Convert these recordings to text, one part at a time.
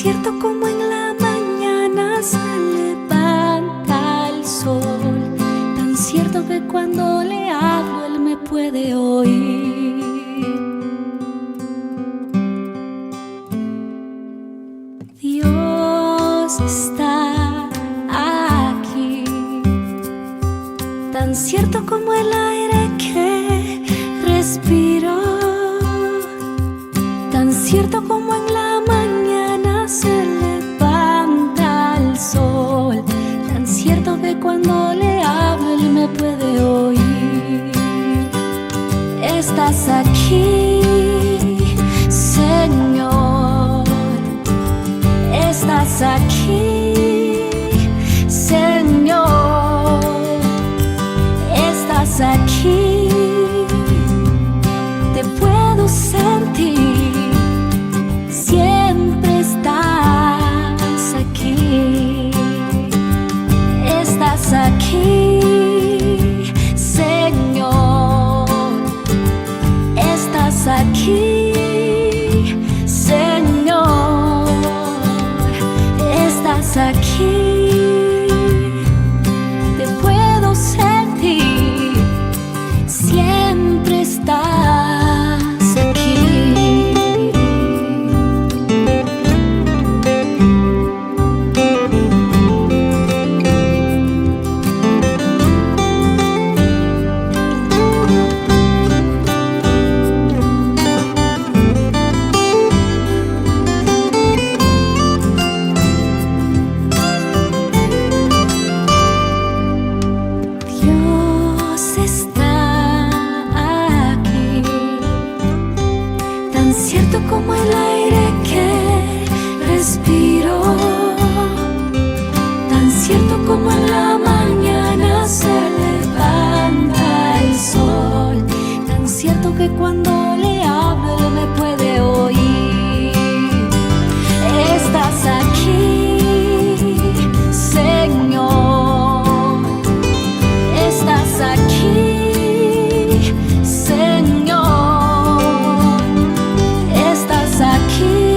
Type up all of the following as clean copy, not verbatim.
cierto como en la mañana se levanta el sol, tan cierto que cuando le hablo él me puede oír. Dios está aquí, tan cierto como el aire que respiro, tan cierto como en la mañana se levanta el sol, tan cierto que cuando le hablo él me puede oír. Estás aquí, Señor, estás aquí, Señor, estás aquí, te puedo sentir, siempre estás aquí, estás aquí, Señor, estás aquí, Señor, estás aquí, te puedo sentir, siempre estás aquí. Dios está aquí, tan cierto como el aire que respiro, tan cierto como en la mañana se levanta el sol, tan cierto que cuando le hablo él me puede oír. Estás aquí, Señor, estás aquí, Señor, estás aquí,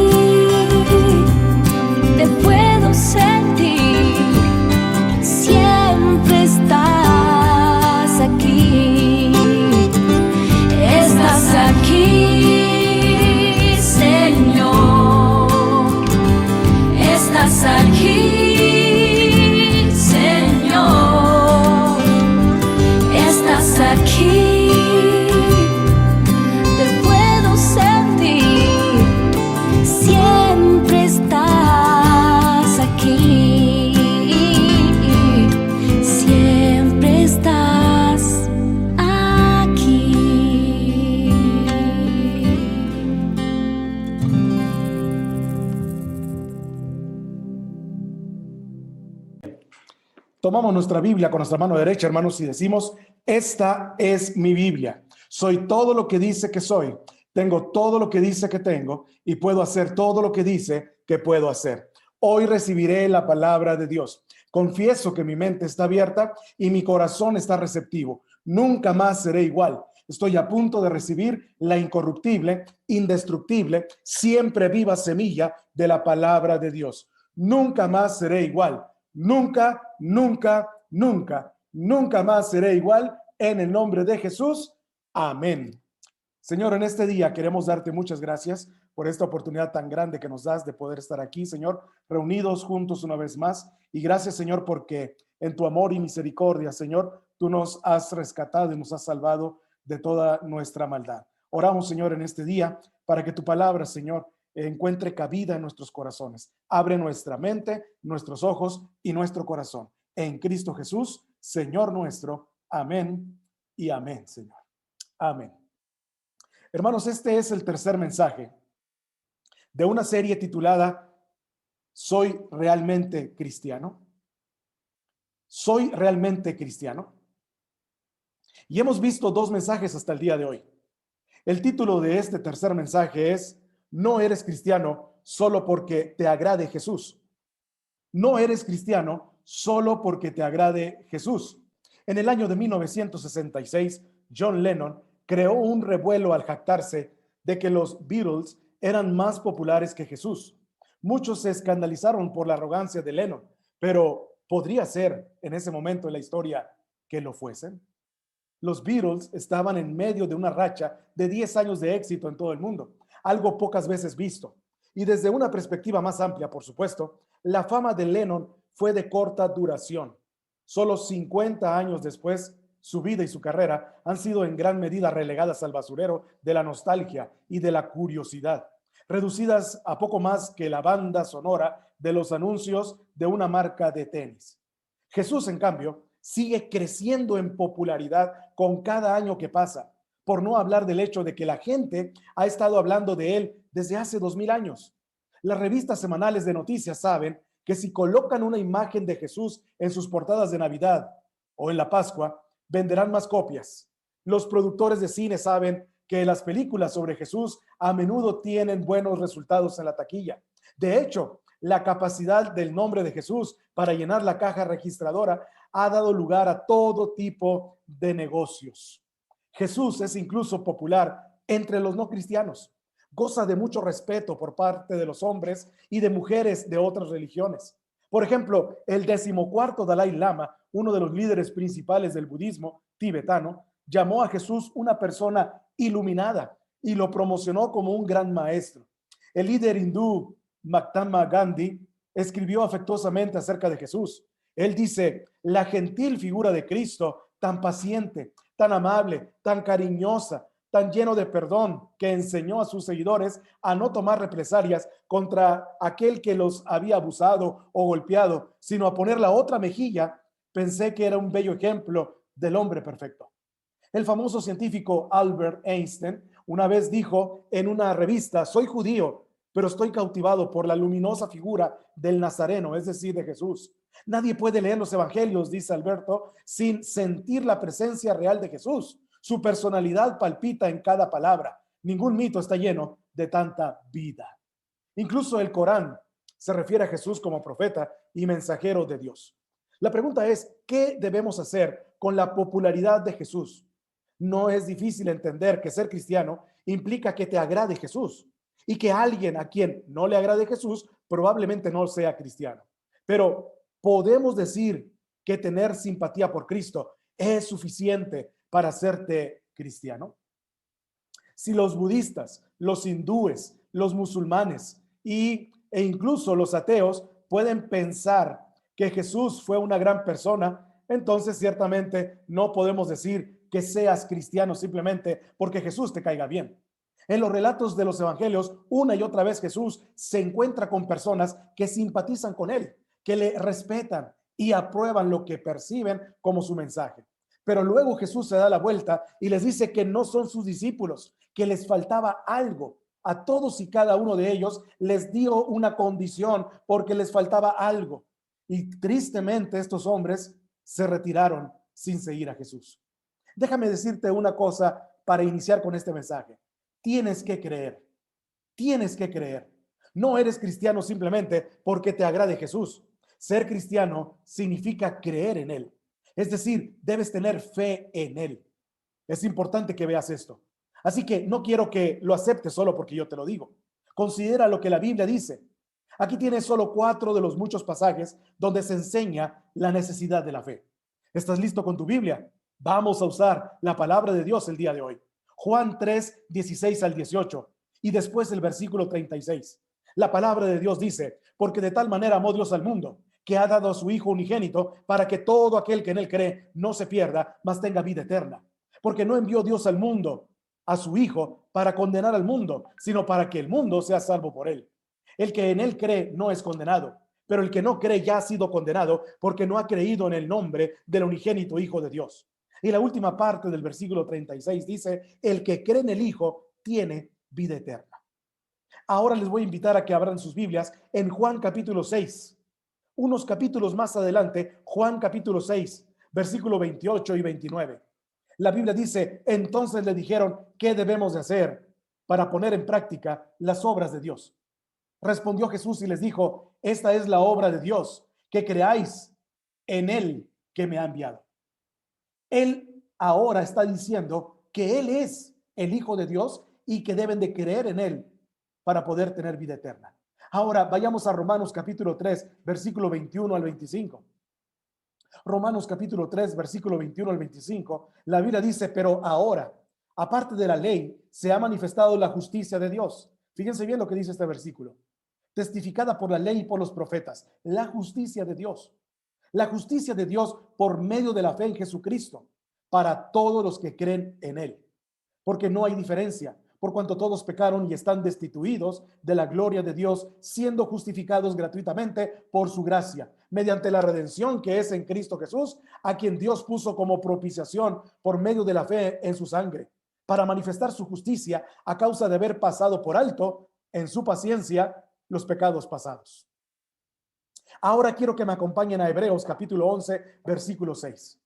te puedo sentir, siempre estás aquí, estás aquí, Señor, estás aquí, Señor, estás aquí, te puedo sentir, siempre estás aquí, siempre estás aquí. Tomamos nuestra Biblia con nuestra mano derecha, hermanos, y decimos: esta es mi Biblia. Soy todo lo que dice que soy. Tengo todo lo que dice que tengo y puedo hacer todo lo que dice que puedo hacer. Hoy recibiré la palabra de Dios. Confieso que mi mente está abierta y mi corazón está receptivo. Nunca más seré igual. Estoy a punto de recibir la incorruptible, indestructible, siempre viva semilla de la palabra de Dios. Nunca más seré igual. Nunca, nunca, nunca, nunca más seré igual, en el nombre de Jesús. Amén. Señor, en este día queremos darte muchas gracias por esta oportunidad tan grande que nos das de poder estar aquí, Señor, reunidos juntos una vez más. Y gracias, Señor, porque en tu amor y misericordia, Señor, tú nos has rescatado y nos has salvado de toda nuestra maldad. Oramos, Señor, en este día para que tu palabra, Señor, encuentre cabida en nuestros corazones. Abre nuestra mente, nuestros ojos y nuestro corazón. En Cristo Jesús, Señor nuestro. Amén y amén, Señor. Amén. Hermanos, este es el tercer mensaje de una serie titulada ¿Soy realmente cristiano? ¿Soy realmente cristiano? Y hemos visto dos mensajes hasta el día de hoy. El título de este tercer mensaje es: no eres cristiano solo porque te agrade Jesús. No eres cristiano solo porque te agrade Jesús. En el año de 1966, John Lennon creó un revuelo al jactarse de que los Beatles eran más populares que Jesús. Muchos se escandalizaron por la arrogancia de Lennon, pero podría ser en ese momento en la historia que lo fuesen. Los Beatles estaban en medio de una racha de 10 años de éxito en todo el mundo, algo pocas veces visto. Y desde una perspectiva más amplia, por supuesto, la fama de Lennon fue de corta duración. Solo 50 años después, su vida y su carrera han sido en gran medida relegadas al basurero de la nostalgia y de la curiosidad, reducidas a poco más que la banda sonora de los anuncios de una marca de tenis. Jesús, en cambio, sigue creciendo en popularidad con cada año que pasa, por no hablar del hecho de que la gente ha estado hablando de él desde hace 2000 años. Las revistas semanales de noticias saben que si colocan una imagen de Jesús en sus portadas de Navidad o en la Pascua, venderán más copias. Los productores de cine saben que las películas sobre Jesús a menudo tienen buenos resultados en la taquilla. De hecho, la capacidad del nombre de Jesús para llenar la caja registradora ha dado lugar a todo tipo de negocios. Jesús es incluso popular entre los no cristianos. Goza de mucho respeto por parte de los hombres y de mujeres de otras religiones. Por ejemplo, el 14º Dalai Lama, uno de los líderes principales del budismo tibetano, llamó a Jesús una persona iluminada y lo promocionó como un gran maestro. El líder hindú Mahatma Gandhi escribió afectuosamente acerca de Jesús. Él dice: la gentil figura de Cristo, tan paciente, tan amable, tan cariñosa, tan lleno de perdón, que enseñó a sus seguidores a no tomar represalias contra aquel que los había abusado o golpeado, sino a poner la otra mejilla. Pensé que era un bello ejemplo del hombre perfecto. El famoso científico Albert Einstein una vez dijo en una revista: soy judío, pero estoy cautivado por la luminosa figura del Nazareno, es decir, de Jesús. Nadie puede leer los evangelios, dice Alberto, sin sentir la presencia real de Jesús. Su personalidad palpita en cada palabra. Ningún mito está lleno de tanta vida. Incluso el Corán se refiere a Jesús como profeta y mensajero de Dios. La pregunta es: ¿qué debemos hacer con la popularidad de Jesús? No es difícil entender que ser cristiano implica que te agrade Jesús y que alguien a quien no le agrade Jesús probablemente no sea cristiano. Pero podemos decir que tener simpatía por Cristo es suficiente para hacerte cristiano. Si los budistas, los hindúes, los musulmanes e incluso los ateos pueden pensar que Jesús fue una gran persona, entonces ciertamente no podemos decir que seas cristiano simplemente porque Jesús te caiga bien. En los relatos de los evangelios, una y otra vez Jesús se encuentra con personas que simpatizan con él, que le respetan y aprueban lo que perciben como su mensaje. Pero luego Jesús se da la vuelta y les dice que no son sus discípulos, que les faltaba algo. A todos y cada uno de ellos les dio una condición porque les faltaba algo. Y tristemente estos hombres se retiraron sin seguir a Jesús. Déjame decirte una cosa para iniciar con este mensaje. Tienes que creer. Tienes que creer. No eres cristiano simplemente porque te agrade Jesús. Ser cristiano significa creer en él. Es decir, debes tener fe en él. Es importante que veas esto. Así que no quiero que lo aceptes solo porque yo te lo digo. Considera lo que la Biblia dice. Aquí tienes solo 4 de los muchos pasajes donde se enseña la necesidad de la fe. ¿Estás listo con tu Biblia? Vamos a usar la palabra de Dios el día de hoy. Juan 3, 16 al 18 y después el versículo 36. La palabra de Dios dice: porque de tal manera amó Dios al mundo, que ha dado a su Hijo unigénito, para que todo aquel que en él cree no se pierda, mas tenga vida eterna. Porque no envió Dios al mundo a su Hijo para condenar al mundo, sino para que el mundo sea salvo por él. El que en él cree no es condenado, pero el que no cree ya ha sido condenado, porque no ha creído en el nombre del unigénito Hijo de Dios. Y la última parte del versículo 36 dice: el que cree en el Hijo tiene vida eterna. Ahora les voy a invitar a que abran sus Biblias en Juan capítulo 6. Unos capítulos más adelante, Juan capítulo 6, versículo 28 y 29. La Biblia dice: entonces le dijeron: ¿qué debemos de hacer para poner en práctica las obras de Dios? Respondió Jesús y les dijo: esta es la obra de Dios, que creáis en él que me ha enviado. Él ahora está diciendo que él es el Hijo de Dios y que deben de creer en él para poder tener vida eterna. Ahora vayamos a Romanos capítulo 3, versículo 21 al 25. Romanos capítulo 3, versículo 21 al 25. La Biblia dice, pero ahora, aparte de la ley, se ha manifestado la justicia de Dios. Fíjense bien lo que dice este versículo. Testificada por la ley y por los profetas, la justicia de Dios. La justicia de Dios por medio de la fe en Jesucristo, para todos los que creen en Él. Porque no hay diferencia, por cuanto todos pecaron y están destituidos de la gloria de Dios, siendo justificados gratuitamente por su gracia, mediante la redención que es en Cristo Jesús, a quien Dios puso como propiciación por medio de la fe en su sangre, para manifestar su justicia a causa de haber pasado por alto en su paciencia los pecados pasados. Ahora quiero que me acompañen a Hebreos capítulo 11, versículo 6.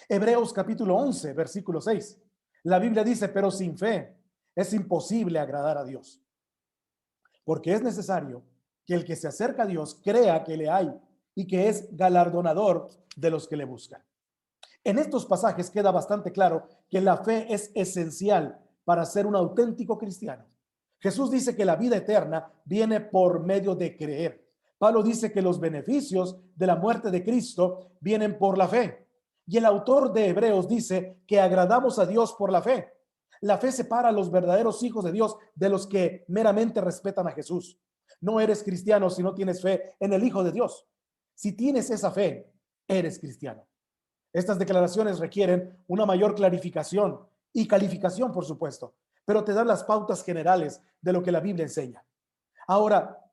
Hebreos capítulo 11, versículo 6. La Biblia dice, pero sin fe es imposible agradar a Dios, porque es necesario que el que se acerca a Dios crea que le hay y que es galardonador de los que le buscan. En estos pasajes queda bastante claro que la fe es esencial para ser un auténtico cristiano. Jesús dice que la vida eterna viene por medio de creer. Pablo dice que los beneficios de la muerte de Cristo vienen por la fe. Y el autor de Hebreos dice que agradamos a Dios por la fe. La fe separa a los verdaderos hijos de Dios de los que meramente respetan a Jesús. No eres cristiano si no tienes fe en el Hijo de Dios. Si tienes esa fe, eres cristiano. Estas declaraciones requieren una mayor clarificación y calificación, por supuesto, pero te dan las pautas generales de lo que la Biblia enseña. Ahora,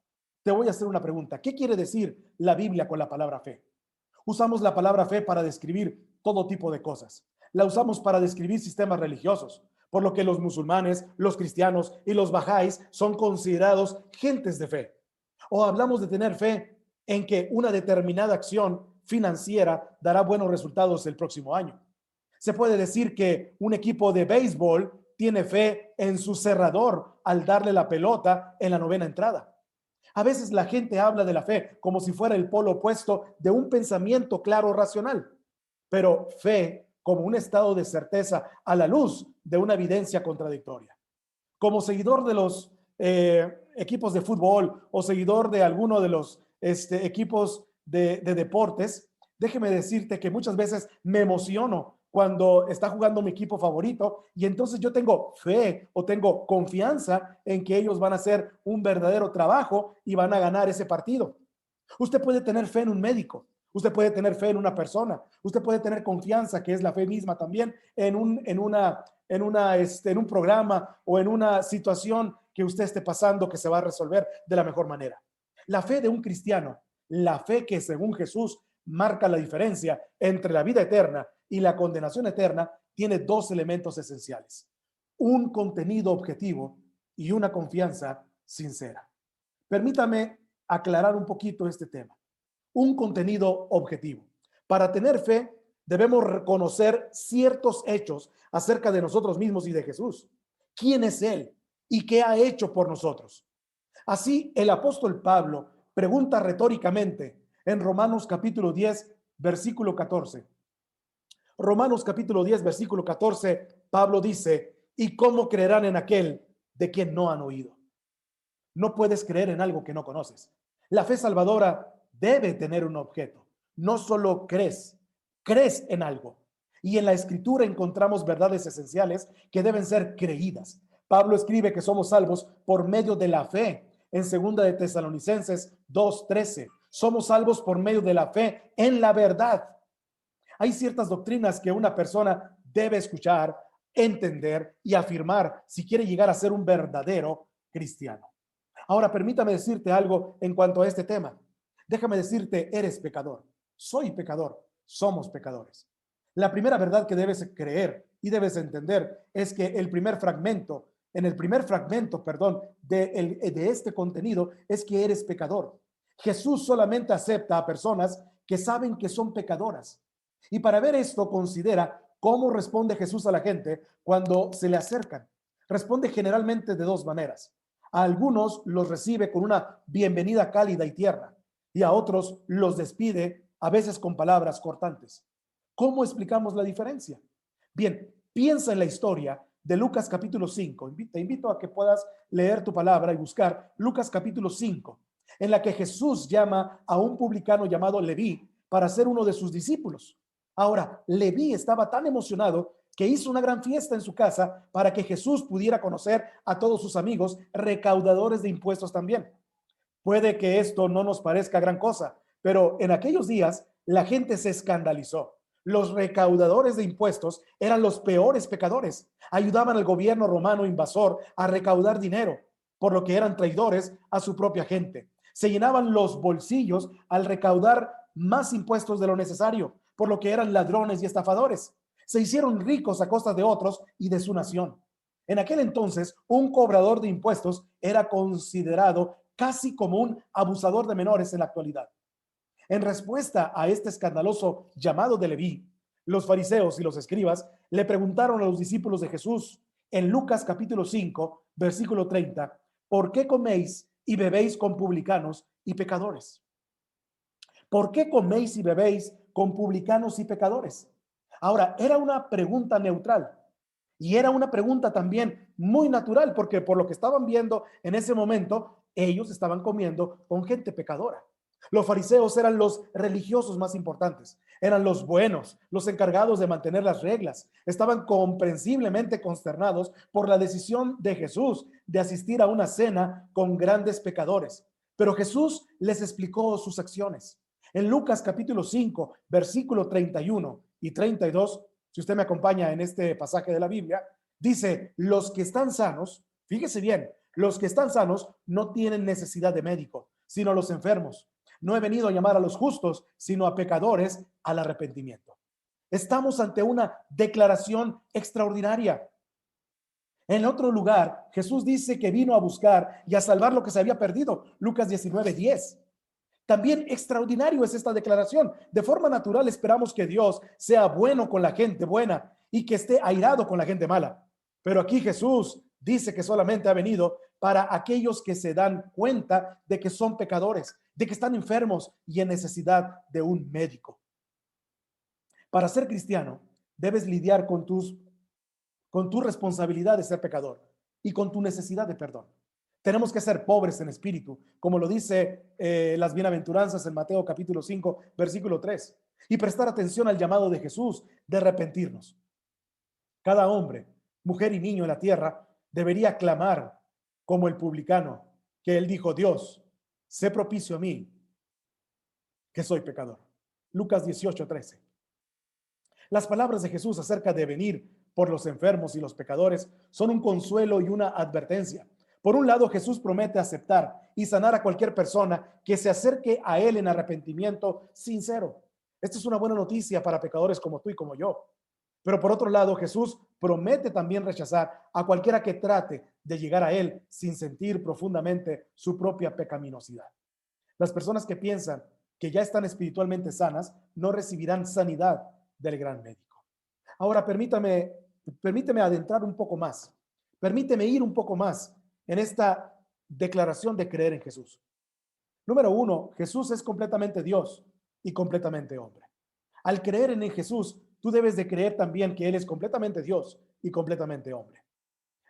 te voy a hacer una pregunta. ¿Qué quiere decir la Biblia con la palabra fe? Usamos la palabra fe para describir todo tipo de cosas. La usamos para describir sistemas religiosos, por lo que los musulmanes, los cristianos y los bahá'ís son considerados gentes de fe. O hablamos de tener fe en que una determinada acción financiera dará buenos resultados el próximo año. Se puede decir que un equipo de béisbol tiene fe en su cerrador al darle la pelota en la novena entrada. A veces la gente habla de la fe como si fuera el polo opuesto de un pensamiento claro racional, pero fe como un estado de certeza a la luz de una evidencia contradictoria. Como seguidor de los equipos de fútbol o seguidor de alguno de los equipos de deportes, déjeme decirte que muchas veces me emociono cuando está jugando mi equipo favorito y entonces yo tengo fe o tengo confianza en que ellos van a hacer un verdadero trabajo y van a ganar ese partido. Usted puede tener fe en un médico, usted puede tener fe en una persona, usted puede tener confianza, que es la fe misma también, en un programa o en una situación que usted esté pasando que se va a resolver de la mejor manera. La fe de un cristiano, la fe que según Jesús marca la diferencia entre la vida eterna y la condenación eterna, tiene dos elementos esenciales: un contenido objetivo y una confianza sincera. Permítame aclarar un poquito este tema. Un contenido objetivo. Para tener fe, debemos reconocer ciertos hechos acerca de nosotros mismos y de Jesús. ¿Quién es Él y qué ha hecho por nosotros? Así, el apóstol Pablo pregunta retóricamente en Romanos capítulo 10, versículo 14. Romanos capítulo 10, versículo 14, Pablo dice, ¿y cómo creerán en aquel de quien no han oído? No puedes creer en algo que no conoces. La fe salvadora debe tener un objeto. No solo crees en algo. Y en la Escritura encontramos verdades esenciales que deben ser creídas. Pablo escribe que somos salvos por medio de la fe. En 2 de Tesalonicenses 2:13, somos salvos por medio de la fe en la verdad. Hay ciertas doctrinas que una persona debe escuchar, entender y afirmar si quiere llegar a ser un verdadero cristiano. Ahora, permítame decirte algo en cuanto a este tema. Déjame decirte, eres pecador, soy pecador, somos pecadores. La primera verdad que debes creer y debes entender es que en el primer fragmento, de este contenido es que eres pecador. Jesús solamente acepta a personas que saben que son pecadoras. Y para ver esto, considera cómo responde Jesús a la gente cuando se le acercan. Responde generalmente de dos maneras. A algunos los recibe con una bienvenida cálida y tierna, y a otros los despide, a veces con palabras cortantes. ¿Cómo explicamos la diferencia? Bien, piensa en la historia de Lucas capítulo 5. Te invito a que puedas leer tu palabra y buscar Lucas capítulo 5. en la que Jesús llama a un publicano llamado Leví para ser uno de sus discípulos. Ahora, Leví estaba tan emocionado que hizo una gran fiesta en su casa para que Jesús pudiera conocer a todos sus amigos recaudadores de impuestos también. Puede que esto no nos parezca gran cosa, pero en aquellos días la gente se escandalizó. Los recaudadores de impuestos eran los peores pecadores. Ayudaban al gobierno romano invasor a recaudar dinero, por lo que eran traidores a su propia gente. Se llenaban los bolsillos al recaudar más impuestos de lo necesario, por lo que eran ladrones y estafadores. Se hicieron ricos a costa de otros y de su nación. En aquel entonces, un cobrador de impuestos era considerado casi como un abusador de menores en la actualidad. En respuesta a este escandaloso llamado de Leví, los fariseos y los escribas le preguntaron a los discípulos de Jesús en Lucas capítulo 5, versículo 30, ¿por qué coméis y bebéis con publicanos y pecadores? ¿Por qué coméis y bebéis con publicanos y pecadores? Ahora, era una pregunta neutral y era una pregunta también muy natural, porque por lo que estaban viendo en ese momento, ellos estaban comiendo con gente pecadora. Los fariseos eran los religiosos más importantes, eran los buenos, los encargados de mantener las reglas. Estaban comprensiblemente consternados por la decisión de Jesús de asistir a una cena con grandes pecadores. Pero Jesús les explicó sus acciones. En Lucas capítulo 5, versículo 31 y 32, si usted me acompaña en este pasaje de la Biblia, dice, los que están sanos, fíjese bien, los que están sanos no tienen necesidad de médico, sino los enfermos. No he venido a llamar a los justos, sino a pecadores al arrepentimiento. Estamos ante una declaración extraordinaria. En otro lugar, Jesús dice que vino a buscar y a salvar lo que se había perdido. Lucas 19:10. También extraordinario es esta declaración. De forma natural esperamos que Dios sea bueno con la gente buena y que esté airado con la gente mala. Pero aquí Jesús dice que solamente ha venido para aquellos que se dan cuenta de que son pecadores, de que están enfermos y en necesidad de un médico. Para ser cristiano, debes lidiar con tu responsabilidad de ser pecador y con tu necesidad de perdón. Tenemos que ser pobres en espíritu, como lo dice las bienaventuranzas en Mateo capítulo 5, versículo 3, y prestar atención al llamado de Jesús de arrepentirnos. Cada hombre, mujer y niño en la tierra debería clamar como el publicano, que él dijo, Dios, sé propicio a mí, que soy pecador. Lucas 18:13. Las palabras de Jesús acerca de venir por los enfermos y los pecadores son un consuelo y una advertencia. Por un lado, Jesús promete aceptar y sanar a cualquier persona que se acerque a Él en arrepentimiento sincero. Esta es una buena noticia para pecadores como tú y como yo. Pero por otro lado, Jesús promete también rechazar a cualquiera que trate de llegar a Él sin sentir profundamente su propia pecaminosidad. Las personas que piensan que ya están espiritualmente sanas no recibirán sanidad del gran médico. Ahora permíteme adentrar un poco más. Permíteme ir un poco más en esta declaración de creer en Jesús. Número uno, Jesús es completamente Dios y completamente hombre. Al creer en Jesús, tú debes de creer también que Él es completamente Dios y completamente hombre.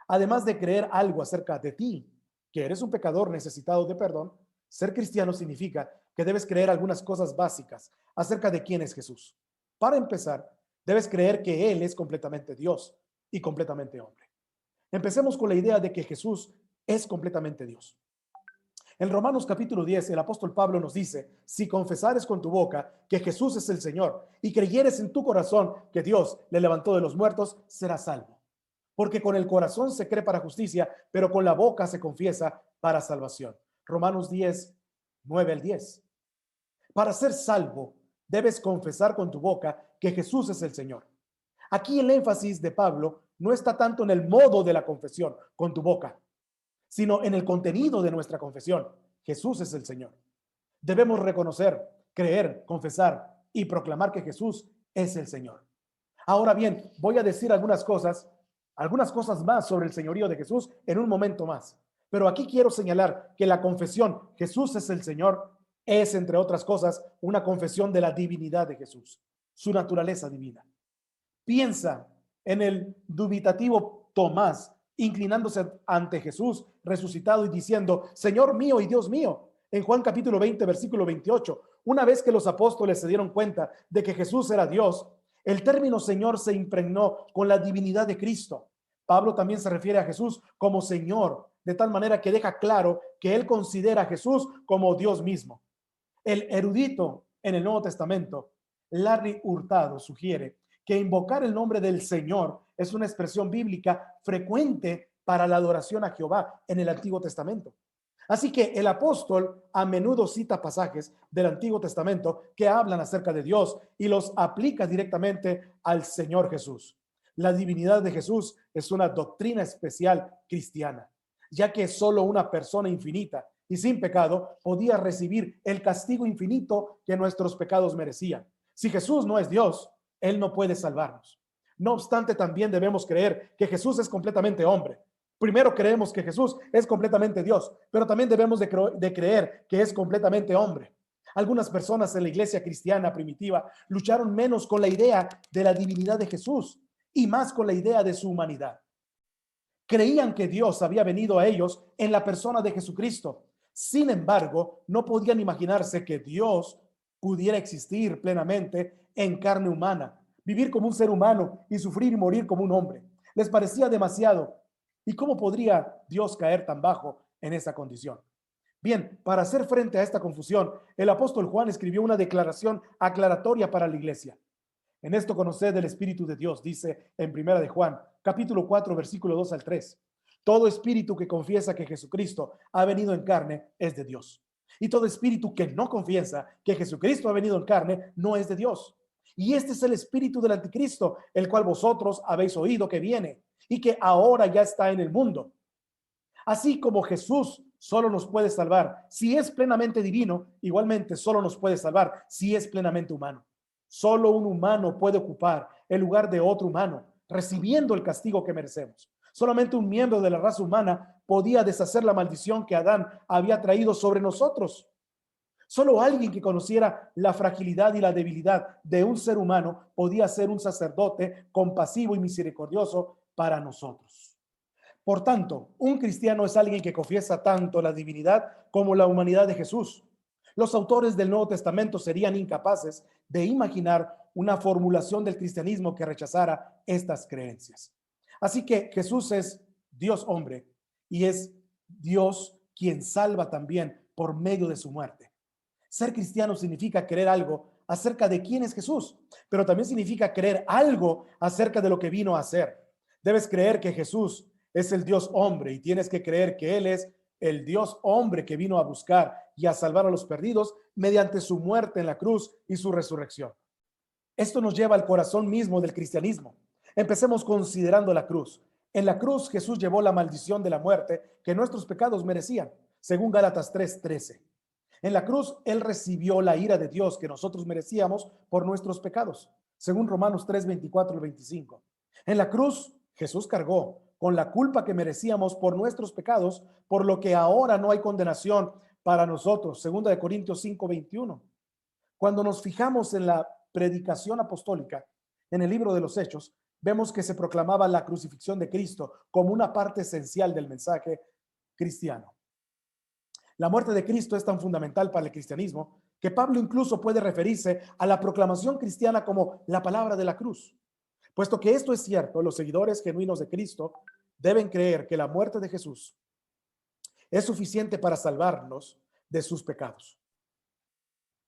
Además de creer algo acerca de ti, que eres un pecador necesitado de perdón, ser cristiano significa que debes creer algunas cosas básicas acerca de quién es Jesús. Para empezar, debes creer que Él es completamente Dios y completamente hombre. Empecemos con la idea de que Jesús es completamente Dios. En Romanos capítulo 10, el apóstol Pablo nos dice, si confesares con tu boca que Jesús es el Señor y creyeres en tu corazón que Dios le levantó de los muertos, serás salvo. Porque con el corazón se cree para justicia, pero con la boca se confiesa para salvación. Romanos 10, 9 al 10. Para ser salvo, debes confesar con tu boca que Jesús es el Señor. Aquí el énfasis de Pablo no está tanto en el modo de la confesión con tu boca, sino en el contenido de nuestra confesión. Jesús es el Señor. Debemos reconocer, creer, confesar y proclamar que Jesús es el Señor. Ahora bien, voy a decir algunas cosas más sobre el señorío de Jesús en un momento más. Pero aquí quiero señalar que la confesión, Jesús es el Señor, es, entre otras cosas, una confesión de la divinidad de Jesús, su naturaleza divina. Piensa en el dubitativo Tomás, inclinándose ante Jesús resucitado y diciendo, Señor mío y Dios mío. En Juan capítulo 20, versículo 28, una vez que los apóstoles se dieron cuenta de que Jesús era Dios, el término Señor se impregnó con la divinidad de Cristo. Pablo también se refiere a Jesús como Señor, de tal manera que deja claro que él considera a Jesús como Dios mismo. El erudito en el Nuevo Testamento, Larry Hurtado, sugiere que invocar el nombre del Señor es una expresión bíblica frecuente para la adoración a Jehová en el Antiguo Testamento. Así que el apóstol a menudo cita pasajes del Antiguo Testamento que hablan acerca de Dios y los aplica directamente al Señor Jesús. La divinidad de Jesús es una doctrina especial cristiana, ya que solo una persona infinita y sin pecado podía recibir el castigo infinito que nuestros pecados merecían. Si Jesús no es Dios, Él no puede salvarnos. No obstante, también debemos creer que Jesús es completamente hombre. Primero creemos que Jesús es completamente Dios, pero también debemos de creer que es completamente hombre. Algunas personas en la iglesia cristiana primitiva lucharon menos con la idea de la divinidad de Jesús y más con la idea de su humanidad. Creían que Dios había venido a ellos en la persona de Jesucristo. Sin embargo, no podían imaginarse que Dios pudiera existir plenamente en carne humana, vivir como un ser humano y sufrir y morir como un hombre. Les parecía demasiado. ¿Y cómo podría Dios caer tan bajo en esa condición? Bien, para hacer frente a esta confusión, el apóstol Juan escribió una declaración aclaratoria para la iglesia. En esto conoced el Espíritu de Dios, dice en Primera de Juan, capítulo 4, versículo 2 al 3. Todo espíritu que confiesa que Jesucristo ha venido en carne es de Dios. Y todo espíritu que no confiesa que Jesucristo ha venido en carne no es de Dios. Y este es el espíritu del anticristo, el cual vosotros habéis oído que viene y que ahora ya está en el mundo. Así como Jesús solo nos puede salvar si es plenamente divino, igualmente solo nos puede salvar si es plenamente humano. Solo un humano puede ocupar el lugar de otro humano, recibiendo el castigo que merecemos. Solamente un miembro de la raza humana podía deshacer la maldición que Adán había traído sobre nosotros. Solo alguien que conociera la fragilidad y la debilidad de un ser humano podía ser un sacerdote compasivo y misericordioso para nosotros. Por tanto, un cristiano es alguien que confiesa tanto la divinidad como la humanidad de Jesús. Los autores del Nuevo Testamento serían incapaces de imaginar una formulación del cristianismo que rechazara estas creencias. Así que Jesús es Dios hombre y es Dios quien salva también por medio de su muerte. Ser cristiano significa creer algo acerca de quién es Jesús, pero también significa creer algo acerca de lo que vino a hacer. Debes creer que Jesús es el Dios hombre y tienes que creer que Él es el Dios hombre que vino a buscar y a salvar a los perdidos mediante su muerte en la cruz y su resurrección. Esto nos lleva al corazón mismo del cristianismo. Empecemos considerando la cruz. En la cruz Jesús llevó la maldición de la muerte que nuestros pecados merecían, según Gálatas 3:13. En la cruz Él recibió la ira de Dios que nosotros merecíamos por nuestros pecados, según Romanos 3:24 y 25. En la cruz Jesús cargó con la culpa que merecíamos por nuestros pecados, por lo que ahora no hay condenación para nosotros, segunda de Corintios 5:21. Cuando nos fijamos en la predicación apostólica, en el libro de los Hechos, vemos que se proclamaba la crucifixión de Cristo como una parte esencial del mensaje cristiano. La muerte de Cristo es tan fundamental para el cristianismo que Pablo incluso puede referirse a la proclamación cristiana como la palabra de la cruz. Puesto que esto es cierto, los seguidores genuinos de Cristo deben creer que la muerte de Jesús es suficiente para salvarnos de sus pecados.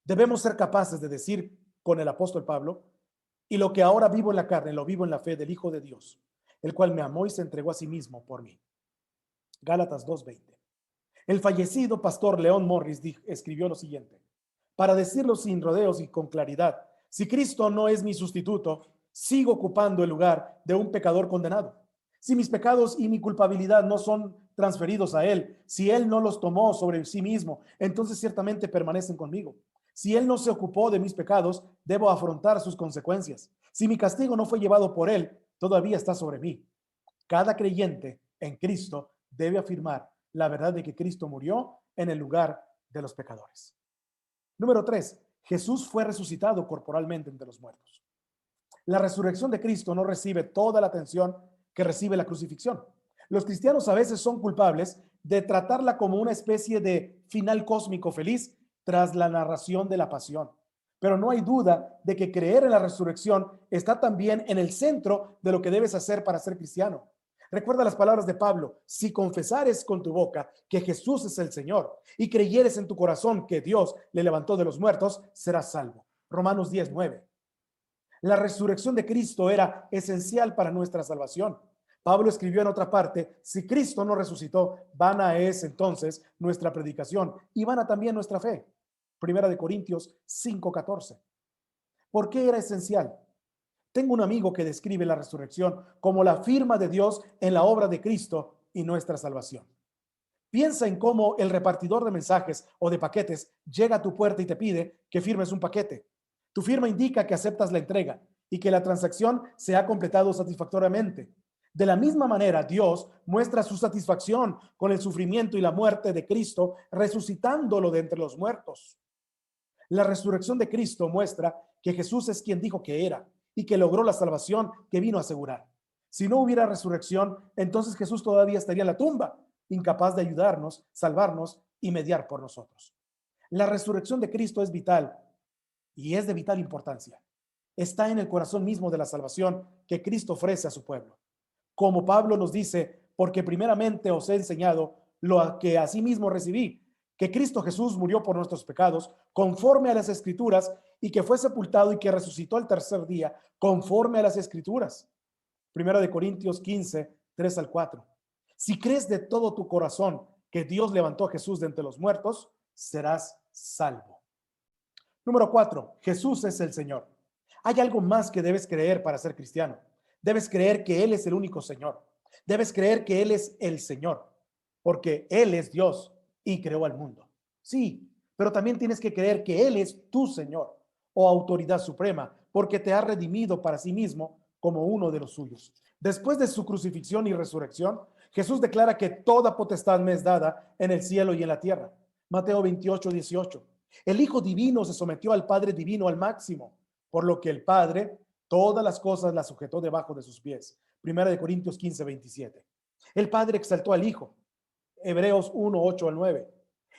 Debemos ser capaces de decir con el apóstol Pablo, y lo que ahora vivo en la carne, lo vivo en la fe del Hijo de Dios, el cual me amó y se entregó a sí mismo por mí. Gálatas 2:20. El fallecido pastor León Morris escribió lo siguiente: para decirlo sin rodeos y con claridad, si Cristo no es mi sustituto, sigo ocupando el lugar de un pecador condenado. Si mis pecados y mi culpabilidad no son transferidos a Él, si Él no los tomó sobre sí mismo, entonces ciertamente permanecen conmigo. Si Él no se ocupó de mis pecados, debo afrontar sus consecuencias. Si mi castigo no fue llevado por Él, todavía está sobre mí. Cada creyente en Cristo debe afirmar la verdad de que Cristo murió en el lugar de los pecadores. Número 3. Jesús fue resucitado corporalmente entre los muertos. La resurrección de Cristo no recibe toda la atención que recibe la crucifixión. Los cristianos a veces son culpables de tratarla como una especie de final cósmico feliz tras la narración de la pasión. Pero no hay duda de que creer en la resurrección está también en el centro de lo que debes hacer para ser cristiano. Recuerda las palabras de Pablo: si confesares con tu boca que Jesús es el Señor y creyeres en tu corazón que Dios le levantó de los muertos, serás salvo. Romanos 10:9. La resurrección de Cristo era esencial para nuestra salvación. Pablo escribió en otra parte: si Cristo no resucitó, vana es entonces nuestra predicación y vana también nuestra fe. Primera de Corintios 5:14. ¿Por qué era esencial? Tengo un amigo que describe la resurrección como la firma de Dios en la obra de Cristo y nuestra salvación. Piensa en cómo el repartidor de mensajes o de paquetes llega a tu puerta y te pide que firmes un paquete. Tu firma indica que aceptas la entrega y que la transacción se ha completado satisfactoriamente. De la misma manera, Dios muestra su satisfacción con el sufrimiento y la muerte de Cristo, resucitándolo de entre los muertos. La resurrección de Cristo muestra que Jesús es quien dijo que era y que logró la salvación que vino a asegurar. Si no hubiera resurrección, entonces Jesús todavía estaría en la tumba, incapaz de ayudarnos, salvarnos y mediar por nosotros. La resurrección de Cristo es vital y es de vital importancia. Está en el corazón mismo de la salvación que Cristo ofrece a su pueblo. Como Pablo nos dice: porque primeramente os he enseñado lo que asimismo recibí, que Cristo Jesús murió por nuestros pecados conforme a las Escrituras, y que fue sepultado y que resucitó el tercer día conforme a las Escrituras. Primera de Corintios 15, 3 al 4. Si crees de todo tu corazón que Dios levantó a Jesús de entre los muertos, serás salvo. Número 4. Jesús es el Señor. Hay algo más que debes creer para ser cristiano. Debes creer que Él es el único Señor. Debes creer que Él es el Señor, porque Él es Dios y creó al mundo. Sí, pero también tienes que creer que Él es tu Señor o autoridad suprema, porque te ha redimido para sí mismo como uno de los suyos. Después de su crucifixión y resurrección, Jesús declara que toda potestad me es dada en el cielo y en la tierra. Mateo 28, 18. El Hijo Divino se sometió al Padre Divino al máximo, por lo que el Padre todas las cosas las sujetó debajo de sus pies. Primera de Corintios 15, 27. El Padre exaltó al Hijo. Hebreos 1, 8 al 9.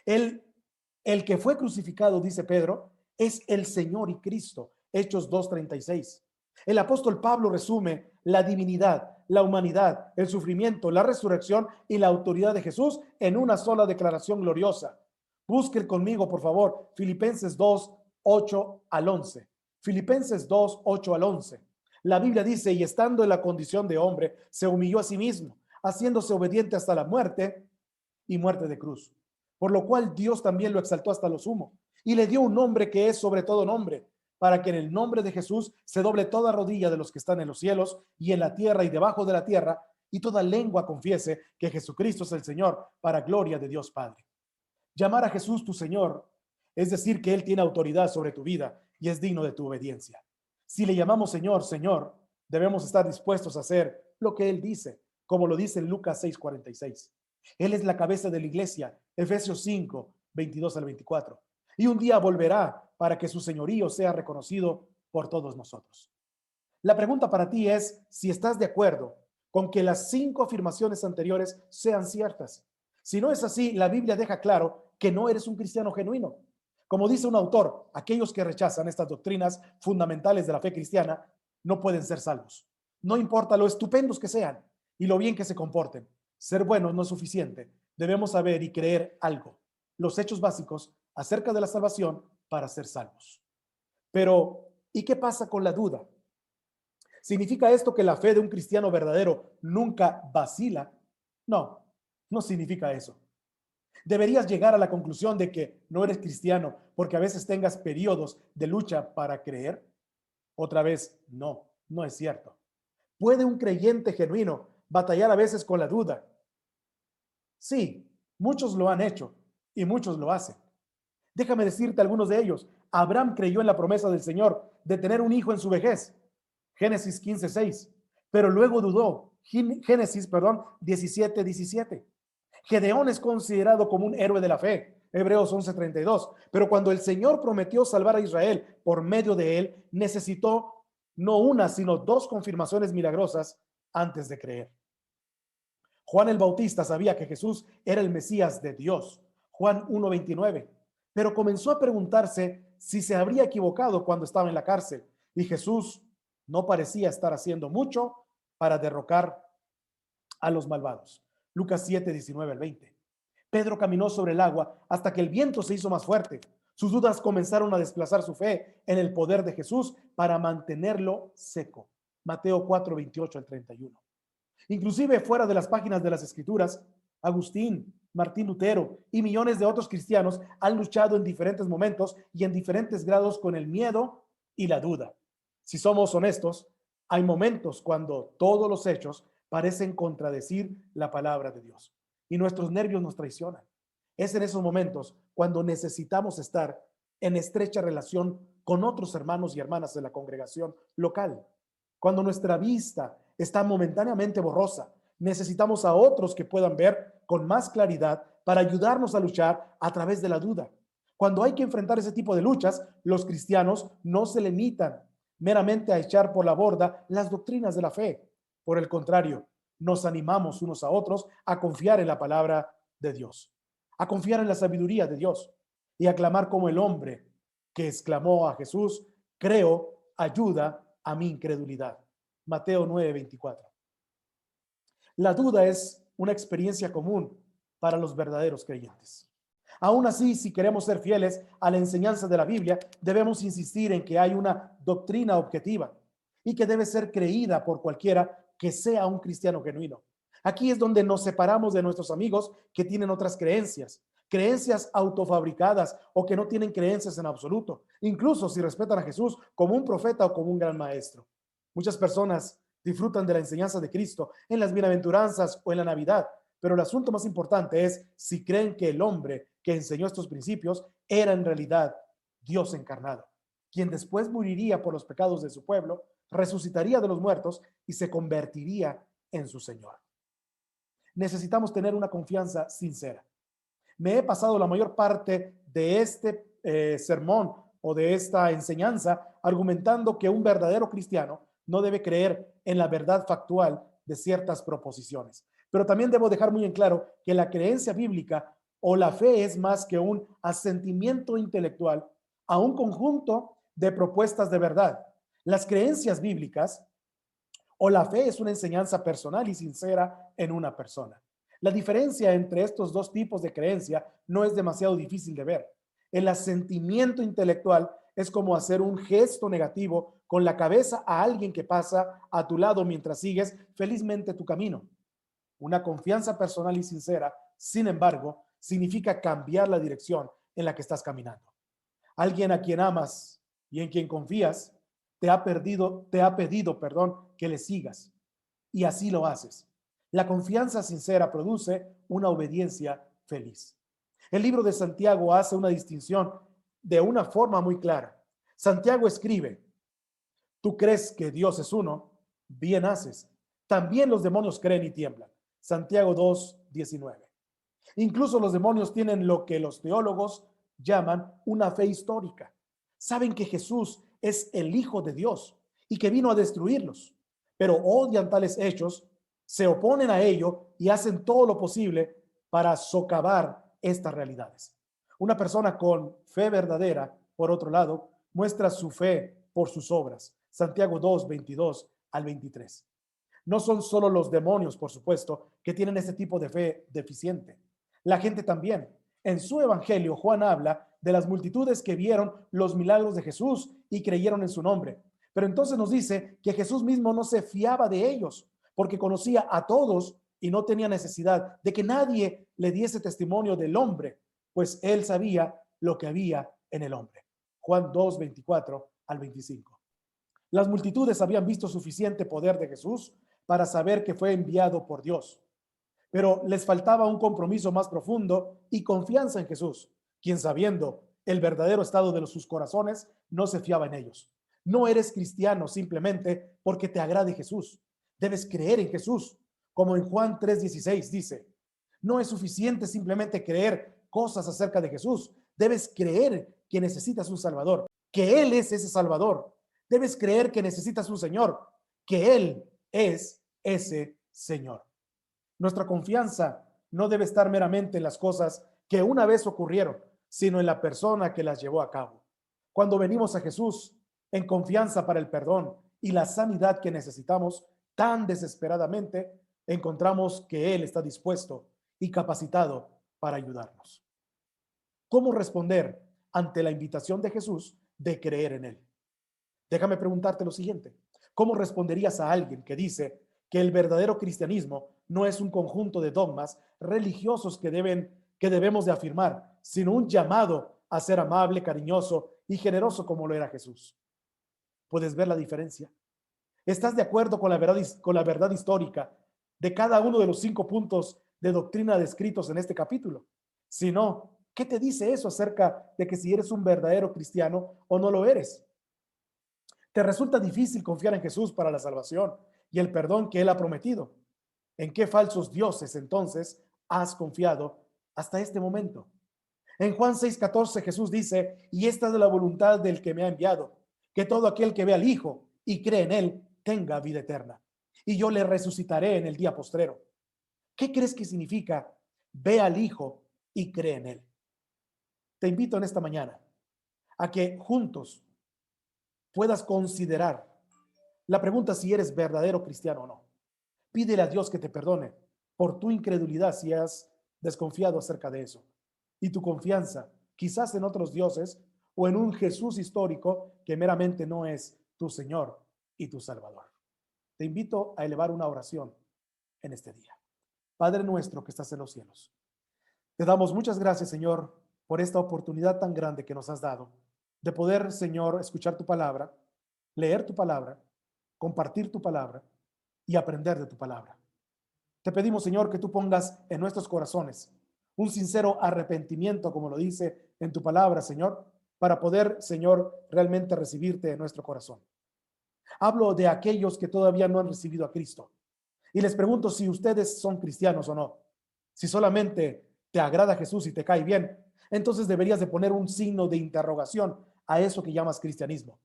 El que fue crucificado, dice Pedro, es el Señor y Cristo. Hechos 2, 36. El apóstol Pablo resume la divinidad, la humanidad, el sufrimiento, la resurrección y la autoridad de Jesús en una sola declaración gloriosa. Busquen conmigo, por favor, Filipenses 2, 8 al 11. Filipenses 2, 8 al 11. La Biblia dice: y estando en la condición de hombre, se humilló a sí mismo, haciéndose obediente hasta la muerte y muerte de cruz. Por lo cual Dios también lo exaltó hasta lo sumo y le dio un nombre que es sobre todo nombre, para que en el nombre de Jesús se doble toda rodilla de los que están en los cielos y en la tierra y debajo de la tierra, y toda lengua confiese que Jesucristo es el Señor, para gloria de Dios Padre. Llamar a Jesús tu Señor es decir que Él tiene autoridad sobre tu vida y es digno de tu obediencia. Si le llamamos Señor, Señor, debemos estar dispuestos a hacer lo que Él dice, como lo dice en Lucas 6:46. Él es la cabeza de la iglesia, Efesios 5, 22 al 24. Y un día volverá para que su señorío sea reconocido por todos nosotros. La pregunta para ti es si estás de acuerdo con que las 5 afirmaciones anteriores sean ciertas. Si no es así, la Biblia deja claro que no eres un cristiano genuino. Como dice un autor, aquellos que rechazan estas doctrinas fundamentales de la fe cristiana no pueden ser salvos. No importa lo estupendos que sean y lo bien que se comporten. Ser buenos no es suficiente. Debemos saber y creer algo, los hechos básicos acerca de la salvación para ser salvos. Pero, ¿y qué pasa con la duda? ¿Significa esto que la fe de un cristiano verdadero nunca vacila? No, no significa eso. Deberías llegar a la conclusión de que no eres cristiano porque a veces tengas periodos de lucha para creer. Otra vez, no, no es cierto. ¿Puede un creyente genuino batallar a veces con la duda? Sí, muchos lo han hecho y muchos lo hacen. Déjame decirte algunos de ellos. Abraham creyó en la promesa del Señor de tener un hijo en su vejez. Génesis 15:6. Pero luego dudó. Génesis 17:17. Gedeón es considerado como un héroe de la fe. Hebreos 11:32. Pero cuando el Señor prometió salvar a Israel por medio de él, necesitó no una, sino 2 confirmaciones milagrosas antes de creer. Juan el Bautista sabía que Jesús era el Mesías de Dios. Juan 1:29. Pero comenzó a preguntarse si se habría equivocado cuando estaba en la cárcel. Y Jesús no parecía estar haciendo mucho para derrocar a los malvados. Lucas 7:19-20. Pedro caminó sobre el agua hasta que el viento se hizo más fuerte. Sus dudas comenzaron a desplazar su fe en el poder de Jesús para mantenerlo seco. Mateo 4:28-31. Inclusive fuera de las páginas de las Escrituras, Agustín, Martín Lutero y millones de otros cristianos han luchado en diferentes momentos y en diferentes grados con el miedo y la duda. Si somos honestos, hay momentos cuando todos los hechos parecen contradecir la palabra de Dios y nuestros nervios nos traicionan. Es en esos momentos cuando necesitamos estar en estrecha relación con otros hermanos y hermanas de la congregación local. Cuando nuestra vista está momentáneamente borrosa, necesitamos a otros que puedan ver con más claridad para ayudarnos a luchar a través de la duda. Cuando hay que enfrentar ese tipo de luchas, los cristianos no se limitan meramente a echar por la borda las doctrinas de la fe. Por el contrario, nos animamos unos a otros a confiar en la palabra de Dios, a confiar en la sabiduría de Dios y a clamar como el hombre que exclamó a Jesús: creo, ayuda a mi incredulidad. Mateo 9:24. La duda es una experiencia común para los verdaderos creyentes. Aún así, si queremos ser fieles a la enseñanza de la Biblia, debemos insistir en que hay una doctrina objetiva y que debe ser creída por cualquiera que sea un cristiano genuino. Aquí es donde nos separamos de nuestros amigos que tienen otras creencias, creencias autofabricadas o que no tienen creencias en absoluto, incluso si respetan a Jesús como un profeta o como un gran maestro. Muchas personas disfrutan de la enseñanza de Cristo en las bienaventuranzas o en la Navidad, pero el asunto más importante es si creen que el hombre que enseñó estos principios era en realidad Dios encarnado, quien después moriría por los pecados de su pueblo, resucitaría de los muertos y se convertiría en su Señor. Necesitamos tener una confianza sincera. Me he pasado la mayor parte de este sermón o de esta enseñanza argumentando que un verdadero cristiano no debe creer en la verdad factual de ciertas proposiciones. Pero también debo dejar muy en claro que la creencia bíblica o la fe es más que un asentimiento intelectual a un conjunto de propuestas de verdad. Las creencias bíblicas o la fe es una enseñanza personal y sincera en una persona. La diferencia entre estos dos tipos de creencia no es demasiado difícil de ver. El asentimiento intelectual es como hacer un gesto negativo con la cabeza a alguien que pasa a tu lado mientras sigues felizmente tu camino. Una confianza personal y sincera, sin embargo, significa cambiar la dirección en la que estás caminando. Alguien a quien amas y en quien confías te ha pedido, que le sigas, y así lo haces. La confianza sincera produce una obediencia feliz. El libro de Santiago hace una distinción de una forma muy clara. Santiago escribe: tú crees que Dios es uno, bien haces. También los demonios creen y tiemblan. Santiago 2:19. Incluso los demonios tienen lo que los teólogos llaman una fe histórica. Saben que Jesús es el Hijo de Dios y que vino a destruirlos, pero odian tales hechos, se oponen a ello y hacen todo lo posible para socavar estas realidades. Una persona con fe verdadera, por otro lado, muestra su fe por sus obras. Santiago 2:22-23. No son solo los demonios, por supuesto, que tienen este tipo de fe deficiente. La gente también. En su evangelio, Juan habla de las multitudes que vieron los milagros de Jesús y creyeron en su nombre. Pero entonces nos dice que Jesús mismo no se fiaba de ellos, porque conocía a todos y no tenía necesidad de que nadie le diese testimonio del hombre, pues él sabía lo que había en el hombre. Juan 2:24-25. Las multitudes habían visto suficiente poder de Jesús para saber que fue enviado por Dios, pero les faltaba un compromiso más profundo y confianza en Jesús, quien, sabiendo el verdadero estado de sus corazones, no se fiaba en ellos. No eres cristiano simplemente porque te agrade Jesús. Debes creer en Jesús, como en Juan 3:16 dice. No es suficiente simplemente creer cosas acerca de Jesús. Debes creer que necesitas un Salvador, que Él es ese Salvador. Debes creer que necesitas un Señor, que Él es ese Señor. Nuestra confianza no debe estar meramente en las cosas que una vez ocurrieron, sino en la persona que las llevó a cabo. Cuando venimos a Jesús en confianza para el perdón y la sanidad que necesitamos tan desesperadamente, encontramos que Él está dispuesto y capacitado para ayudarnos. ¿Cómo responder ante la invitación de Jesús de creer en Él? Déjame preguntarte lo siguiente. ¿Cómo responderías a alguien que dice que el verdadero cristianismo no es un conjunto de dogmas religiosos que debemos de afirmar, sino un llamado a ser amable, cariñoso y generoso como lo era Jesús? ¿Puedes ver la diferencia? ¿Estás de acuerdo con la verdad histórica de cada uno de los 5 puntos de doctrina descritos en este capítulo? Si no, ¿qué te dice eso acerca de que si eres un verdadero cristiano o no lo eres? ¿Te resulta difícil confiar en Jesús para la salvación y el perdón que Él ha prometido? ¿En qué falsos dioses entonces has confiado hasta este momento? En Juan 6:14 Jesús dice: y esta es la voluntad del que me ha enviado, que todo aquel que ve al Hijo y cree en Él tenga vida eterna, y yo le resucitaré en el día postrero. ¿Qué crees que significa ve al Hijo y cree en Él? Te invito en esta mañana a que juntos puedas considerar la pregunta si eres verdadero cristiano o no. Pídele a Dios que te perdone por tu incredulidad si has desconfiado acerca de eso, y tu confianza quizás en otros dioses o en un Jesús histórico que meramente no es tu Señor y tu Salvador. Te invito a elevar una oración en este día. Padre nuestro que estás en los cielos, te damos muchas gracias, Señor, por esta oportunidad tan grande que nos has dado de poder, Señor, escuchar tu palabra, leer tu palabra, compartir tu palabra y aprender de tu palabra. Te pedimos, Señor, que tú pongas en nuestros corazones un sincero arrepentimiento, como lo dice en tu palabra, Señor, para poder, Señor, realmente recibirte en nuestro corazón. Hablo de aquellos que todavía no han recibido a Cristo y les pregunto si ustedes son cristianos o no. Si solamente te agrada Jesús y te cae bien, entonces deberías de poner un signo de interrogación a eso que llamas cristianismo.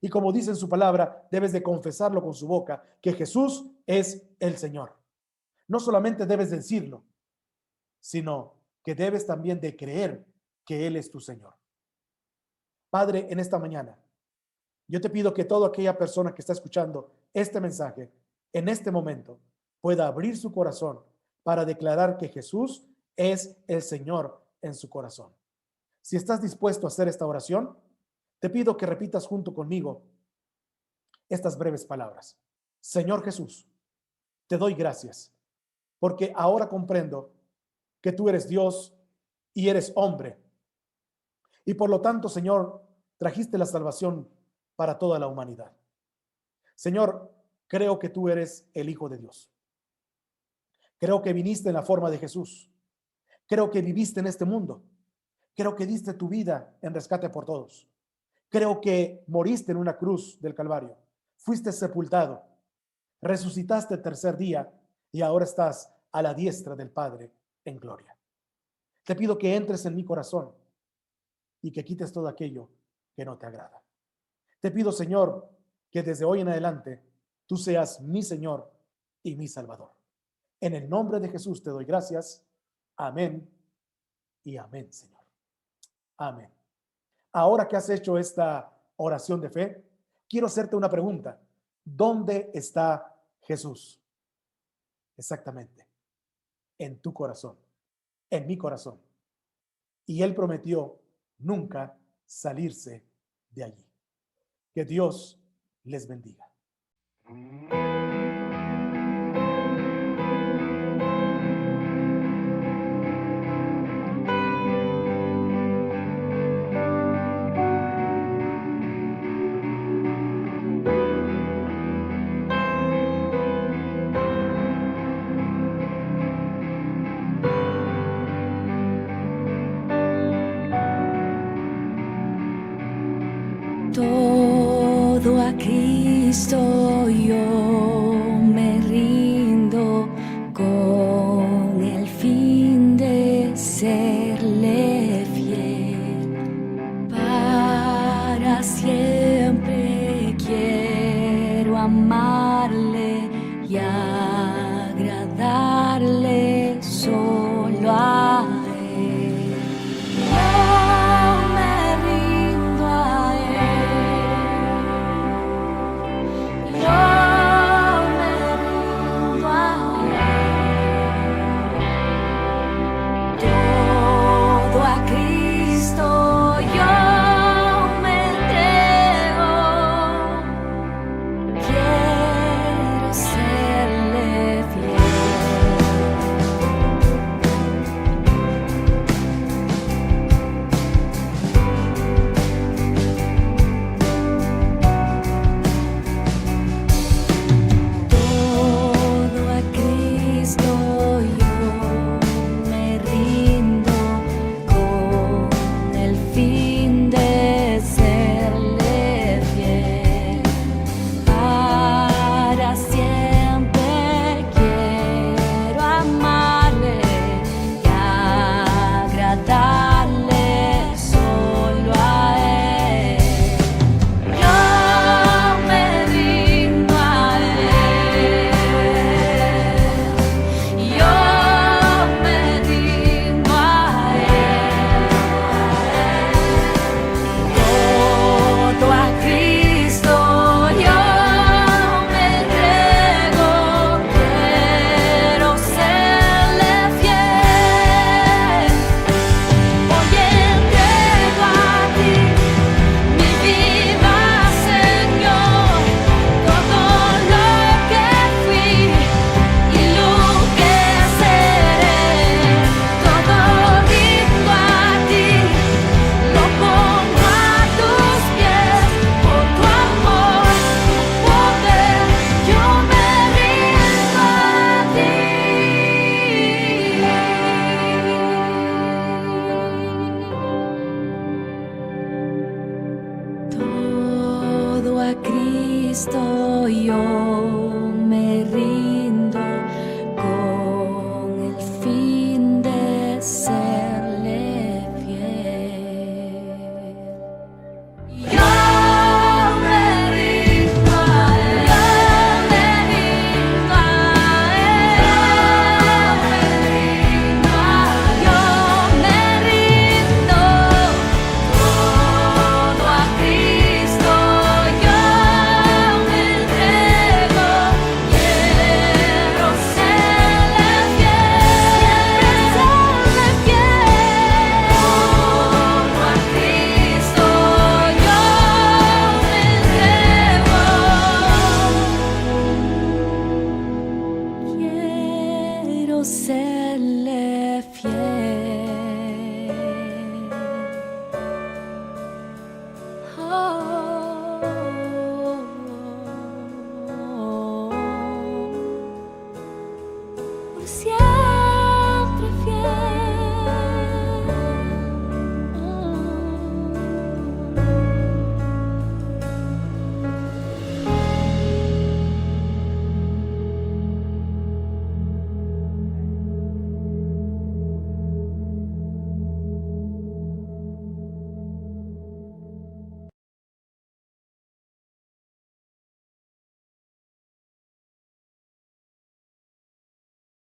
Y como dice en su palabra, debes de confesarlo con su boca, que Jesús es el Señor. No solamente debes decirlo, sino que debes también de creer que Él es tu Señor. Padre, en esta mañana, yo te pido que toda aquella persona que está escuchando este mensaje, en este momento, pueda abrir su corazón para declarar que Jesús es el Señor en su corazón. Si estás dispuesto a hacer esta oración, te pido que repitas junto conmigo estas breves palabras. Señor Jesús, te doy gracias, porque ahora comprendo que tú eres Dios y eres hombre. Y por lo tanto, Señor, trajiste la salvación para toda la humanidad. Señor, creo que tú eres el Hijo de Dios. Creo que viniste en la forma de Jesús. Creo que viviste en este mundo. Creo que diste tu vida en rescate por todos. Creo que moriste en una cruz del Calvario. Fuiste sepultado. Resucitaste el tercer día y ahora estás a la diestra del Padre en gloria. Te pido que entres en mi corazón y que quites todo aquello que no te agrada. Te pido, Señor, que desde hoy en adelante tú seas mi Señor y mi Salvador. En el nombre de Jesús te doy gracias. Amén y amén, Señor. Amén. Ahora que has hecho esta oración de fe, quiero hacerte una pregunta. ¿Dónde está Jesús? Exactamente, en tu corazón, en mi corazón. Y Él prometió nunca salirse de allí. Que Dios les bendiga. Todo a Cristo yo me rindo con el fin de serle fiel. Para siempre quiero amarle y agradarle. Cristo yo me rindo.